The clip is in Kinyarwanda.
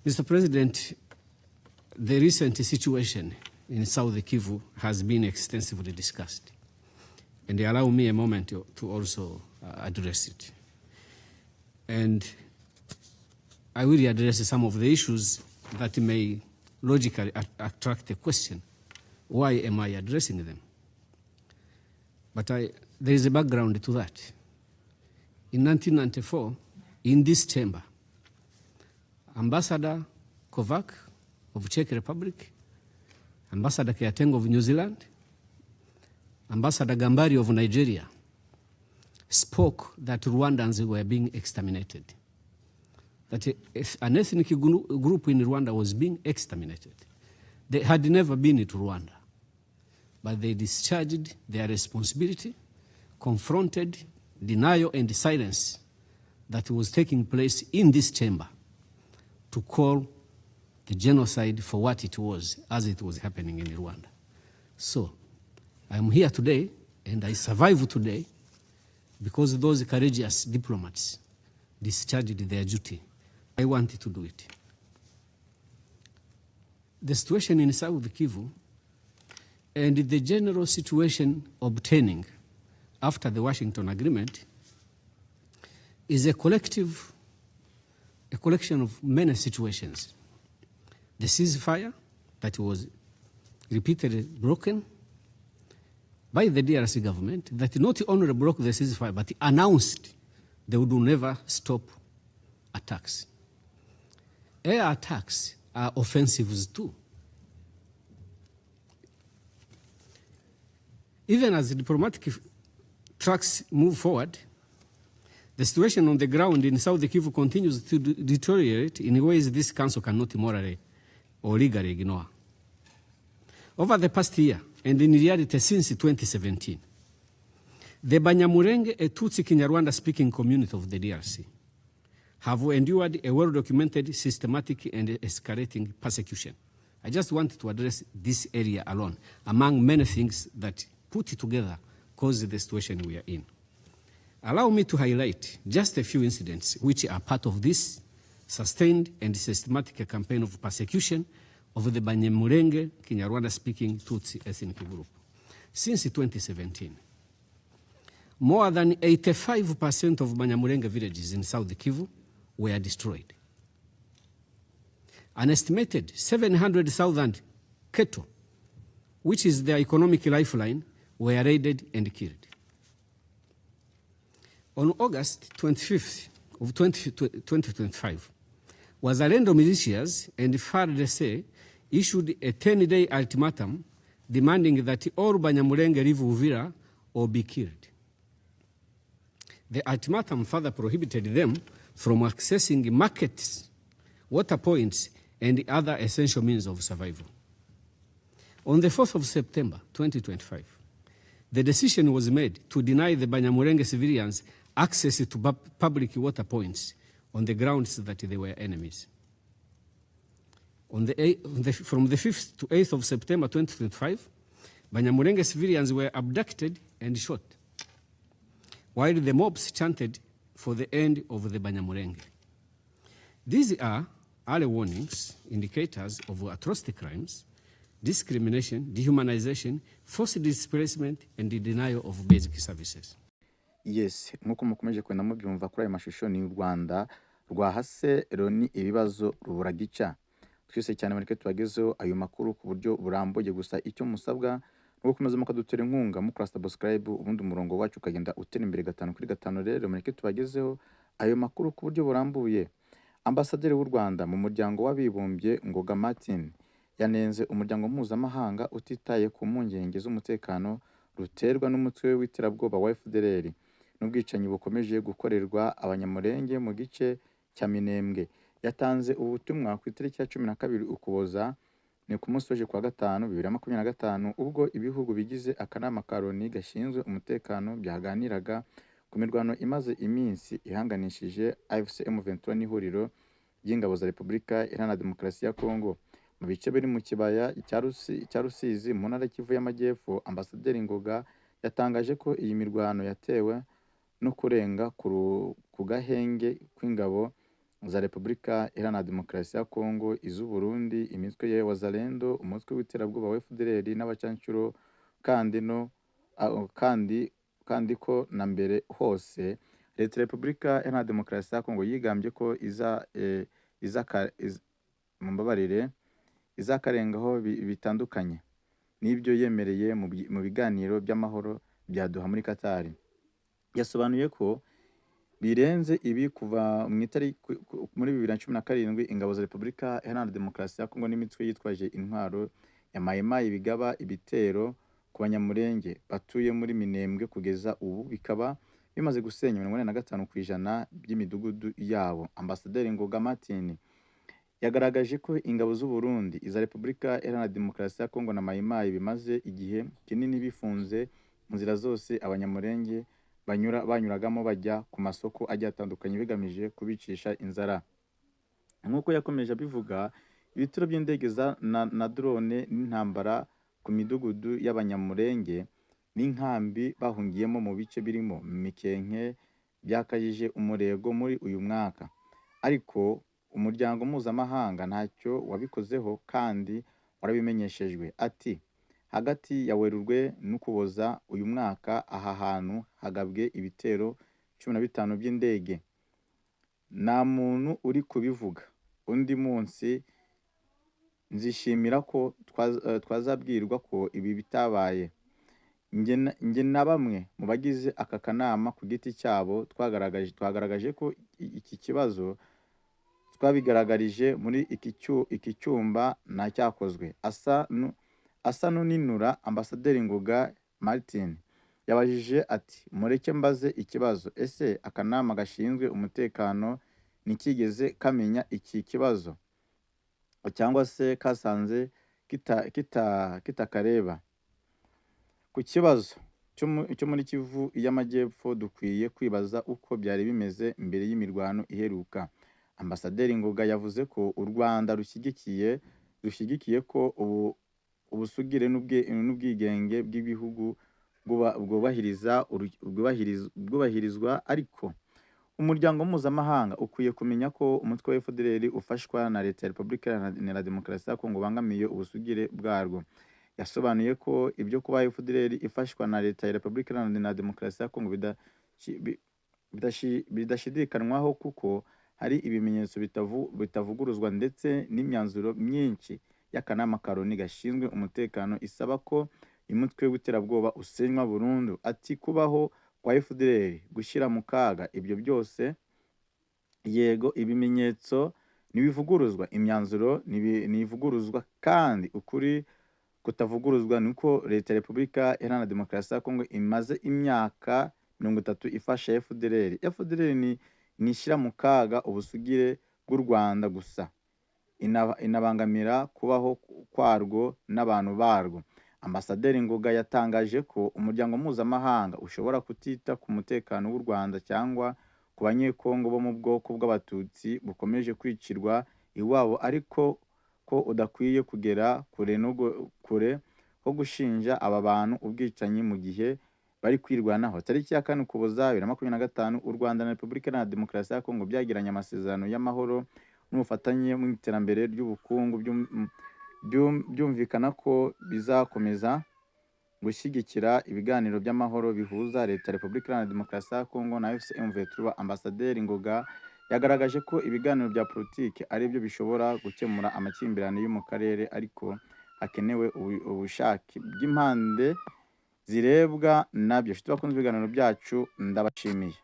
Mr. President, the recent situation in South Kivu has been extensively discussed. And allow me a moment to also address it. And I will address some of the issues that may logically attract the question, why am I addressing them? But there is a background to that. In 1994, in this chamber, Ambassador Kovac of Czech Republic, Ambassador Keateng of New Zealand, Ambassador Gambari of Nigeria spoke that Rwandans were being exterminated, that an ethnic group in Rwanda was being exterminated. They had never been to Rwanda, but they discharged their responsibility, confronted denial and silence that was taking place in this chamber to call the genocide for what it was as it was happening in Rwanda. So I'm here today and I survive today because those courageous diplomats discharged their duty. I wanted to do it. The situation in South Kivu and the general situation obtaining after the Washington Agreement is a collection of many situations. The ceasefire that was repeatedly broken by the DRC government, that not only broke the ceasefire, but announced they would never stop attacks. Air attacks are offensives too. Even as the diplomatic tracks move forward, the situation on the ground in South Kivu continues to deteriorate in ways this council cannot morally or legally ignore. Over the past year, and in reality since 2017, the Banyamulenge, a Tutsi Kinyarwanda-speaking community of the DRC, have endured a well-documented, systematic, and escalating persecution. I just wanted to address this area alone, among many things that put it together cause the situation we are in. Allow me to highlight just a few incidents which are part of this sustained and systematic campaign of persecution of the Banyamulenge Kinyarwanda-speaking Tutsi ethnic group. Since 2017, more than 85% of Banyamulenge villages in South Kivu were destroyed. An estimated 700,000 cattle, which is their economic lifeline, were raided and killed. On August 25th of 2025, Wazalendo militias and FARDC issued a 10-day ultimatum demanding that all Banyamulenge leave Uvira or be killed. The ultimatum further prohibited them from accessing markets, water points, and other essential means of survival. On the 4th of September 2025, the decision was made to deny the Banyamulenge civilians access to public water points on the grounds that they were enemies. From the 5th to 8th of September 2025, Banyamulenge civilians were abducted and shot, while the mobs chanted for the end of the Banyamulenge. These are early warnings, indicators of atrocity crimes, discrimination, dehumanization, forced displacement, and the denial of basic services. Yes, nkuko mukomeje kwenda mubyumva kuri ayo mashusho ni Urwanda rwahase Loni ibibazo rubura gica. Twese cyane muri tubagezeho ayo makuru ku buryo burambuye, gusa icyo musabwa no gukomeza mukadutera inkunga mukora subscribe, ubundi umurongo wacu ukagenda utera imbere 5 kuri 5. Rero muri tubagezeho ayo makuru ku buryo burambuye. Ambasaderi w'u Rwanda mu muryango w'abibumbye Ngoga Martin yanenze umuryango mpuzamahanga utitaye ku mpungenge z'umutekano ruterwa n'umutwe w'iterabwoba wa FDLR n'ubwicanyi bukomeje gukorerwa abanyamurenge mu gice cya Minembwe. Yatanze ubutumwa ku itariki ya 12 Ukuboza ni ku munsi w'ejo kwa gatanu 2025 ubwo ibihugu bigize akanama ka Loni gashinzwe umutekano byaganiraga ku mirwano imaze iminsi ihanganishije AFC M23 n'ihuriro ry'ingabo za Repubulika Iharanira Demokarasi ya Kongo mu bice biri mu kibaya cya Rusizi mu ntara Kivu y'Amajyepfo. Ambasaderi Ngoga yatangaje ko iyi mirwano yatewe no kurenga ku gahenge kw'ingabo za Repubulika Iharanira Demokarasi ya Kongo, iz'Uburundi, imitwe ya Wazalendo, umutwe w'iterabwoba wa FDLR n'abacancuro, kandi no kandi ko na mbere hose leta ya Repubulika Iharanira Demokarasi ya Kongo yigambye ko mumbabarire izakarengaho bitandukanye n'ibyo yemereye mu biganiro by'amahoro byaduha muri Qatar. Yasobanuye ko birenze ibi kuva muri 2017 ingabo za Repubulika Iharanira Demokarasi ya Kongo n'imitwe yitwaje intwaro ya Mayimayi bigaba ibitero ku banyamurenge batuye muri Minembwe. Kugeza ubu bikaba bimaze gusenya 45% by'imidugudu yabo. Ambasaderi Ngoga Martin yagaragaje ko ingabo z'u Burundi, iza Repubulika Iharanira Demokarasi ya Kongo na Mayimayi bimaze igihe kinini bifunze inzira zose abanyamurenge banyuragamo bajya ku masoko agiye atandukanye bigamije kubicisha inzara. Nk'uko yakomeje abivuga, ibitero by'indege na drone n'intambara ku midugudu y'abanyamurenge n'inkambi bahungiyemo mu bice birimo Mikenke byakajije umurego muri uyu mwaka, ariko umuryango mpuzamahanga ntacyo wabikozeho kandi warabimenyeshejwe. Ati hagati ya Werurwe n'Ukuboza uyu mwaka aha hantu hagabwe ibitero 15 by'indege. Nta muntu uri kubivuga. Undi munsi nzishimira ko twazabwirwa ko ibi bitabaye. Nge na bamwe mu bagize aka kanama ku giti cyabo twagaragaje ko iki kibazo twabigaragarije muri iki cyumba nta cyakozwe. Asa n'uninura, Ambasaderi Ngoga Martin yabajije ati mureke mbaze ikibazo, ese akanama gashinzwe umutekano ntikigeze kamenya iki kibazo cyangwa se kasanze kitakareba? Ku kibazo cyo muri Kivu y'Amajyepfo dukwiye kwibaza uko byari bimeze mbere y'imirwano iheruka. Ambasaderi Ngoga yavuze ko u Rwanda rushyigikiye ko ubusugire n'ubwigenge bw'ibihugu bwubahirizwa, ariko umuryango mpuzamahanga ukwiye kumenya ko umutwe wa FDLR ufashwa na leta ya Repubulika Iharanira Demokarasi ya Kongo ubangamiye ubusugire bwarwo. Yasobanuye ko ibyo kuba FDLR ifashwa na leta ya Repubulika Iharanira Demokarasi ya Kongo bidashidikanywaho kuko hari ibimenyetso bitavuguruzwa ndetse n'imyanzuro myinshi y'akanama ka Loni gashinzwe umutekano isaba ko umutwe w'iterabwoba usenywa burundu. Ati kubaho kwa FDLR gushyira mu kaga ibyo byose, yego ibimenyetso ntibivuguruzwa, imyanzuro ntivuguruzwa, kandi ukuri kutavuguruzwa nuko leta ya Repubulika Iharanira Demokarasi ya Kongo imaze imyaka 30 ifasha FDLR. FDLR nishyira mu kaga ubusugire bw'u Rwanda gusa, inabangamira kubaho kwarwo n'abantu barwo. Ambasaderi Ngoga yatangaje ko umuryango mpuzamahanga ushobora kutita ku mutekano w'u Rwanda cyangwa ku banyekongo bo mu bwoko bw'Abatutsi bukomeje kwicirwa iwabo, ariko ko udakwiye kugera kure ho gushinja aba bantu ubwicanyi mu gihe bari kwirwanaho. Tariki ya 4 Ukuboza 2025 u Rwanda na Repubulika Iharanira Demokarasi ya Kongo byagiranye amasezerano y'amahoro n'ubufatanye mu iterambere ry'ubukungu. Byumvikana ko bizakomeza gushyigikira ibiganiro by'amahoro bihuza leta ya Repubulika Iharanira Demokarasi ya Kongo na FCM23. Ambasaderi Ngoga yagaragaje ko ibiganiro bya politiki ari byo bishobora gukemura amakimbirane yo mu karere, ariko hakenewe ubushake bw'impande zirebwa nabyo. Bakunze ibiganiro byacu, ndabashimiye.